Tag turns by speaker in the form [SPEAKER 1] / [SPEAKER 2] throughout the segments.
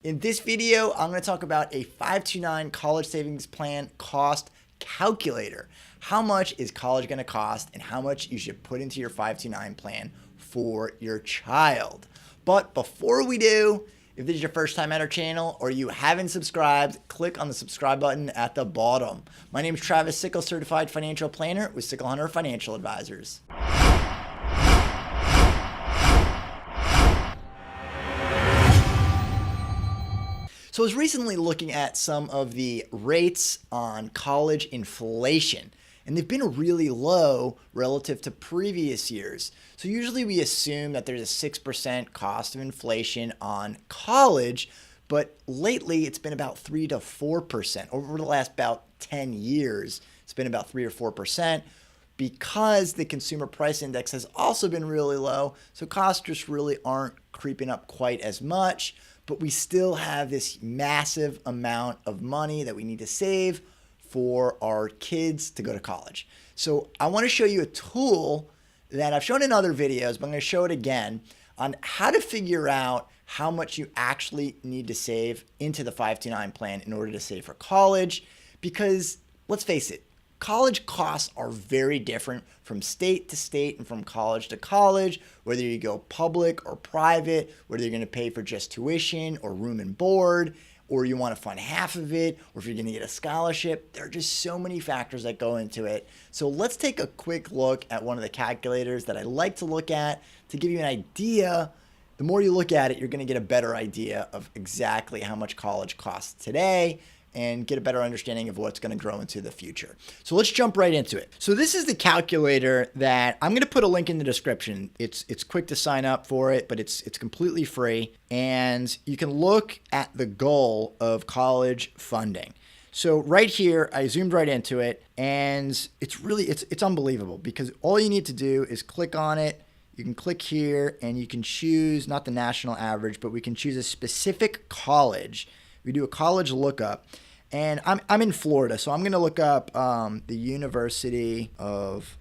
[SPEAKER 1] In this video, I'm going to talk about a 529 college savings plan cost calculator. How much is college going to cost and how much you should put into your 529 plan for your child. But before we do, if this is your first time at our channel or you haven't subscribed, click on the subscribe button at the bottom. My name is Travis Sickle, Certified Financial Planner with Sickle Hunter Financial Advisors. So I was recently looking at some of the rates on college inflation, and they've been really low relative to previous years. So usually we assume that there's a 6% cost of inflation on college, but lately it's been about 3 to 4%. Over the last about 10 years, it's been about 3 or 4% because the consumer price index has also been really low. So costs just really aren't creeping up quite as much. But we still have this massive amount of money that we need to save for our kids to go to college. So I want to show you a tool that I've shown in other videos, but I'm going to show it again on how to figure out how much you actually need to save into the 529 plan in order to save for college. Because let's face it, college costs are very different from state to state and from college to college, whether you go public or private, whether you're going to pay for just tuition or room and board, or you want to fund half of it, or if you're going to get a scholarship. There are just so many factors that go into it. So let's take a quick look at one of the calculators that I like to look at to give you an idea. The more you look at it, you're going to get a better idea of exactly how much college costs today and get a better understanding of what's going to grow into the future. So let's jump right into it. So this is the calculator that I'm going to put a link in the description. It's quick to sign up for it, but it's completely free. And you can look at the goal of college funding. So right here, I zoomed right into it, and it's unbelievable because all you need to do is click on it. You can click here and you can choose not the national average, but we can choose a specific college. We do a college lookup, and I'm in Florida, so I'm going to look up the University of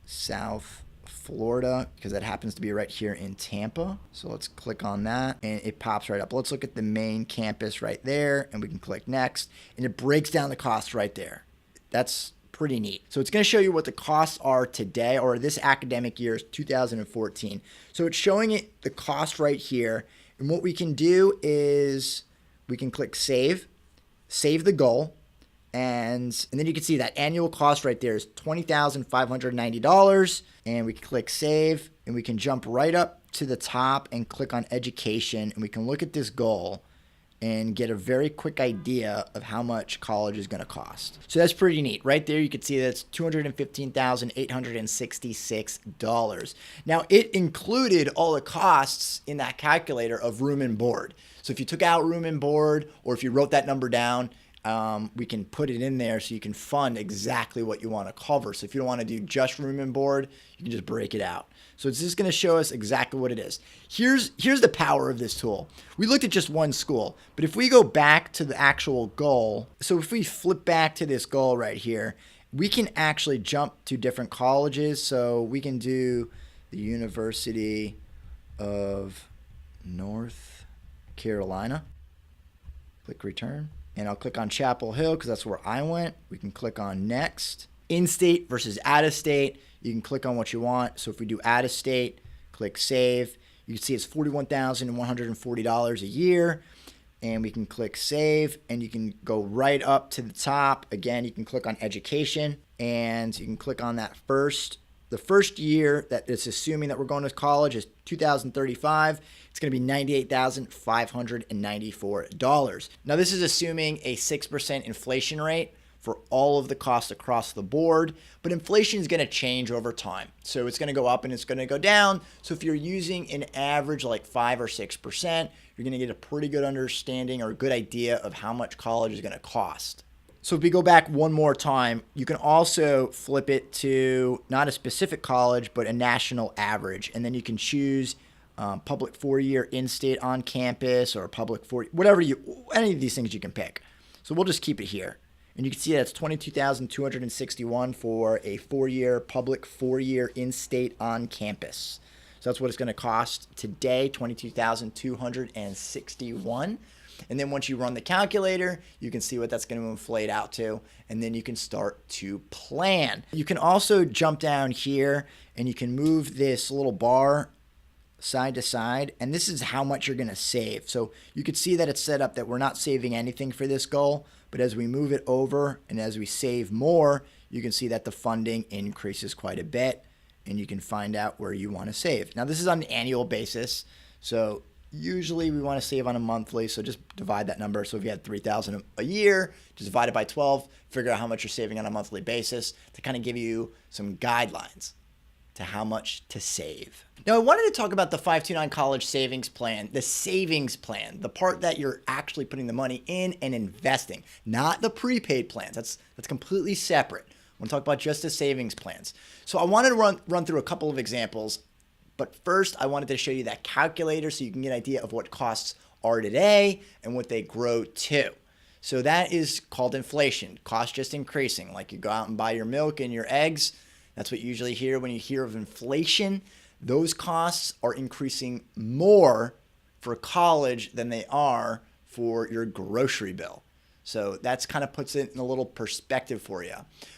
[SPEAKER 1] South Florida because that happens to be right here in Tampa. So let's click on that, and it pops right up. Let's look at the main campus right there, and we can click next, and it breaks down the costs right there. That's pretty neat. So it's going to show you what the costs are today, or this academic year is 2014. So it's showing it the cost right here, and what we can do is we can click save the goal, and then you can see that annual cost right there is $20,590, and we can click save, and we can jump right up to the top and click on education, and we can look at this goal and get a very quick idea of how much college is going to cost. So that's pretty neat. Right there, you can see that's $215,866. Now, it included all the costs in that calculator of room and board. So if you took out room and board, or if you wrote that number down, we can put it in there so you can fund exactly what you want to cover. So if you don't want to do just room and board, you can just break it out. So it's just going to show us exactly what it is. Here's the power of this tool. We looked at just one school, but if we go back to the actual goal, so if we flip back to this goal right here, we can actually jump to different colleges. So we can do the University of North Carolina. Click return. And I'll click on Chapel Hill because that's where I went. We can click on next. In-state versus out-of-state. You can click on what you want. So if we do out-of-state, click save. You can see it's $41,140 a year. And we can click save. And you can go right up to the top. Again, you can click on education. And you can click on that first. The first year that it's assuming that we're going to college is 2035. It's going to be $98,594. Now, this is assuming a 6% inflation rate for all of the costs across the board, but inflation is going to change over time. So it's going to go up and it's going to go down. So if you're using an average like 5 or 6%, you're going to get a pretty good understanding or a good idea of how much college is going to cost. So if we go back one more time, you can also flip it to not a specific college, but a national average. And then you can choose public 4-year in-state on campus or public 4, any of these things you can pick. So we'll just keep it here. And you can see that's $22,261 for a 4-year public 4-year in-state on campus. So that's what it's going to cost today, $22,261. And then once you run the calculator, you can see what that's going to inflate out to, and then you can start to plan. You can also jump down here and you can move this little bar side to side, and this is how much you're going to save. So you can see that it's set up that we're not saving anything for this goal, but as we move it over and as we save more, you can see that the funding increases quite a bit, and you can find out where you want to save. Now this is on an annual basis, so usually we want to save on a monthly, so just divide that number. So if you had $3,000 a year, just divide it by 12, figure out how much you're saving on a monthly basis to kind of give you some guidelines to how much to save. Now I wanted to talk about the 529 college savings plan, the savings plan, the part that you're actually putting the money in and investing, not the prepaid plans. That's completely separate. I want to talk about just the savings plans. So I wanted to run through a couple of examples, but first I wanted to show you that calculator so you can get an idea of what costs are today and what they grow to. So that is called inflation, cost just increasing. Like you go out and buy your milk and your eggs. That's what you usually hear when you hear of inflation. Those costs are increasing more for college than they are for your grocery bill. So that's kind of puts it in a little perspective for you.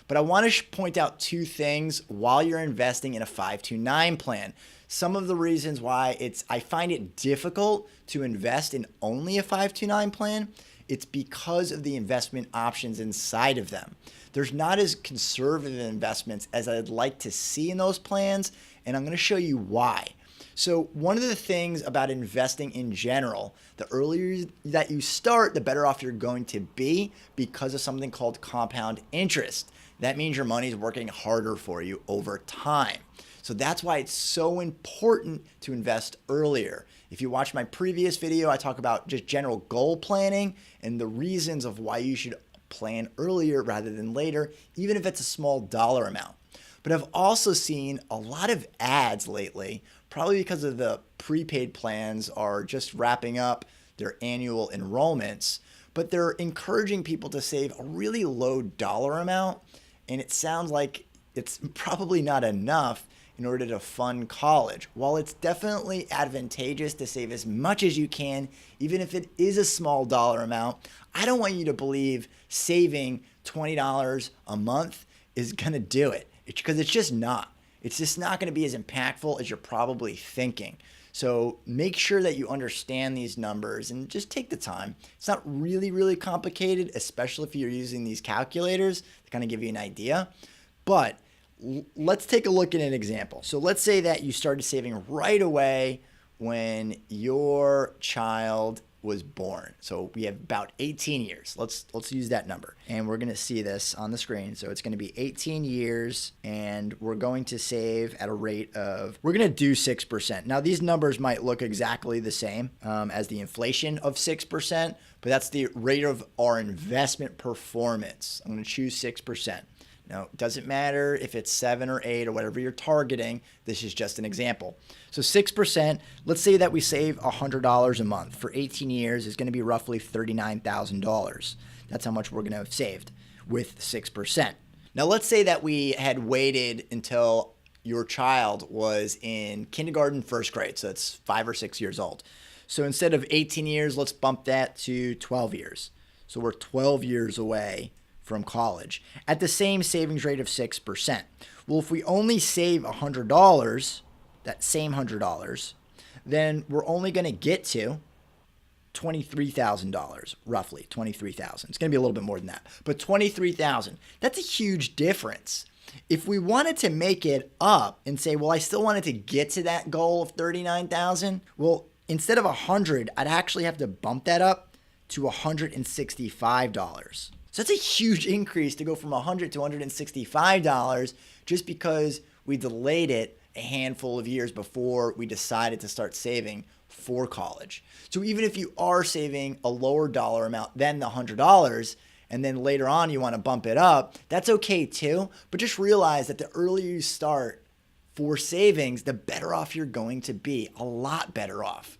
[SPEAKER 1] But I want to point out two things while you're investing in a 529 plan. Some of the reasons why I find it difficult to invest in only a 529 plan, it's because of the investment options inside of them. There's not as conservative investments as I'd like to see in those plans, and I'm going to show you why. So one of the things about investing in general, the earlier that you start, the better off you're going to be because of something called compound interest. That means your money is working harder for you over time. So that's why it's so important to invest earlier. If you watch my previous video, I talk about just general goal planning and the reasons of why you should plan earlier rather than later, even if it's a small dollar amount. But I've also seen a lot of ads lately, probably because of the prepaid plans are just wrapping up their annual enrollments, but they're encouraging people to save a really low dollar amount. And it sounds like it's probably not enough in order to fund college. While it's definitely advantageous to save as much as you can, even if it is a small dollar amount, I don't want you to believe saving $20 a month is going to do it. Because it's just not. It's just not going to be as impactful as you're probably thinking. So make sure that you understand these numbers and just take the time. It's not really complicated, especially if you're using these calculators to kind of give you an idea. But let's take a look at an example. So let's say that you started saving right away when your child was born. So we have about 18 years. Let's use that number. And we're going to see this on the screen. So it's going to be 18 years and we're going to save at a rate of, we're going to do 6%. Now these numbers might look exactly the same as the inflation of 6%, but that's the rate of our investment performance. I'm going to choose 6%. Now, it doesn't matter if it's 7 or 8 or whatever you're targeting. This is just an example. So 6%, let's say that we save $100 a month. For 18 years, is going to be roughly $39,000. That's how much we're going to have saved with 6%. Now, let's say that we had waited until your child was in kindergarten, first grade. So that's 5 or 6 years old. So instead of 18 years, let's bump that to 12 years. So we're 12 years away from college at the same savings rate of 6%. Well, if we only save $100, that same $100, then we're only going to get to $23,000, roughly $23,000. It's going to be a little bit more than that, but $23,000. That's a huge difference. If we wanted to make it up and say, well, I still wanted to get to that goal of $39,000, well, instead of $100, I'd actually have to bump that up to $165. So that's a huge increase to go from $100 to $165 just because we delayed it a handful of years before we decided to start saving for college. So even if you are saving a lower dollar amount than the $100 and then later on you want to bump it up, that's okay too. But just realize that the earlier you start for savings, the better off you're going to be, a lot better off.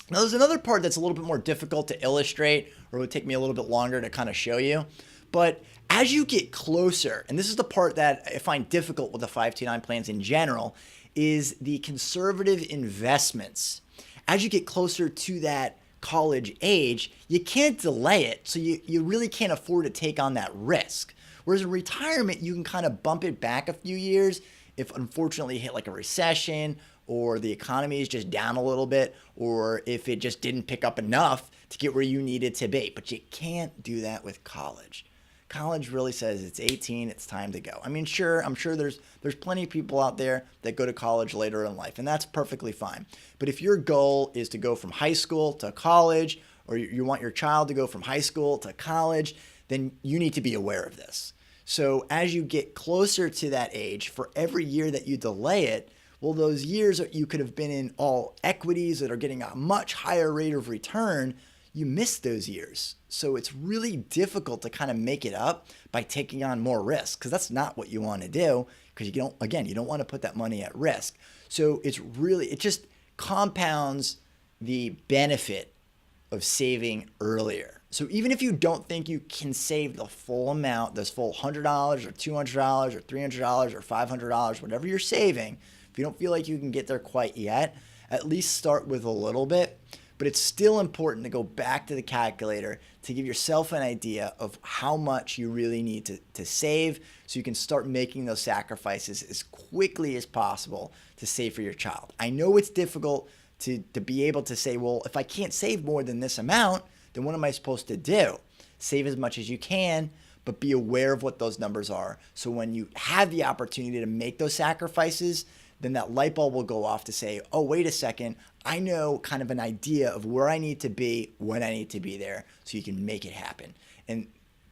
[SPEAKER 1] Now, there's another part that's a little bit more difficult to illustrate, or it would take me a little bit longer to kind of show you. But as you get closer, and this is the part that I find difficult with the 529 plans in general, is the conservative investments. As you get closer to that college age, you can't delay it. So you really can't afford to take on that risk. Whereas in retirement, you can kind of bump it back a few years if unfortunately you hit like a recession, or the economy is just down a little bit, or if it just didn't pick up enough to get where you needed to be. But you can't do that with college. College really says it's 18, it's time to go. I mean, sure, I'm sure there's plenty of people out there that go to college later in life, and that's perfectly fine. But if your goal is to go from high school to college, or you want your child to go from high school to college, then you need to be aware of this. So as you get closer to that age, for every year that you delay it, well, those years that you could have been in all equities that are getting a much higher rate of return, you miss those years. So it's really difficult to kind of make it up by taking on more risk, because that's not what you want to do, because you don't want to put that money at risk. So it just compounds the benefit of saving earlier. So even if you don't think you can save the full amount, this full $100 or $200 or $300 or $500, whatever you're saving, if you don't feel like you can get there quite yet, at least start with a little bit. But it's still important to go back to the calculator to give yourself an idea of how much you really need to save, so you can start making those sacrifices as quickly as possible to save for your child. I know it's difficult to be able to say, well, if I can't save more than this amount, then what am I supposed to do? Save as much as you can, but be aware of what those numbers are. So when you have the opportunity to make those sacrifices, then that light bulb will go off to say, oh, wait a second, I know kind of an idea of where I need to be, when I need to be there, so you can make it happen. And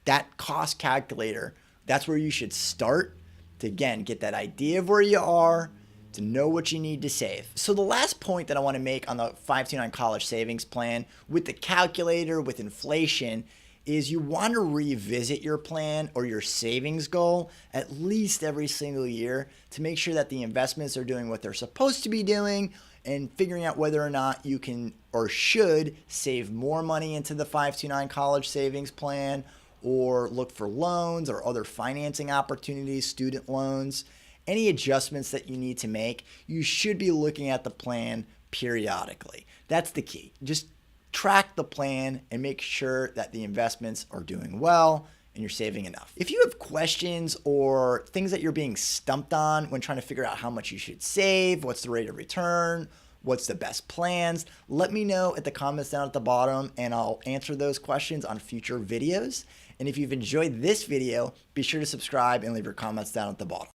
[SPEAKER 1] that cost calculator, that's where you should start to, again, get that idea of where you are, to know what you need to save. So the last point that I want to make on the 529 college savings plan with the calculator, with inflation, is you want to revisit your plan or your savings goal at least every single year to make sure that the investments are doing what they're supposed to be doing, and figuring out whether or not you can or should save more money into the 529 college savings plan, or look for loans or other financing opportunities, student loans. Any adjustments that you need to make, you should be looking at the plan periodically. That's the key. Just track the plan and make sure that the investments are doing well and you're saving enough. If you have questions or things that you're being stumped on when trying to figure out how much you should save, what's the rate of return, what's the best plans, let me know at the comments down at the bottom, and I'll answer those questions on future videos. And if you've enjoyed this video, be sure to subscribe and leave your comments down at the bottom.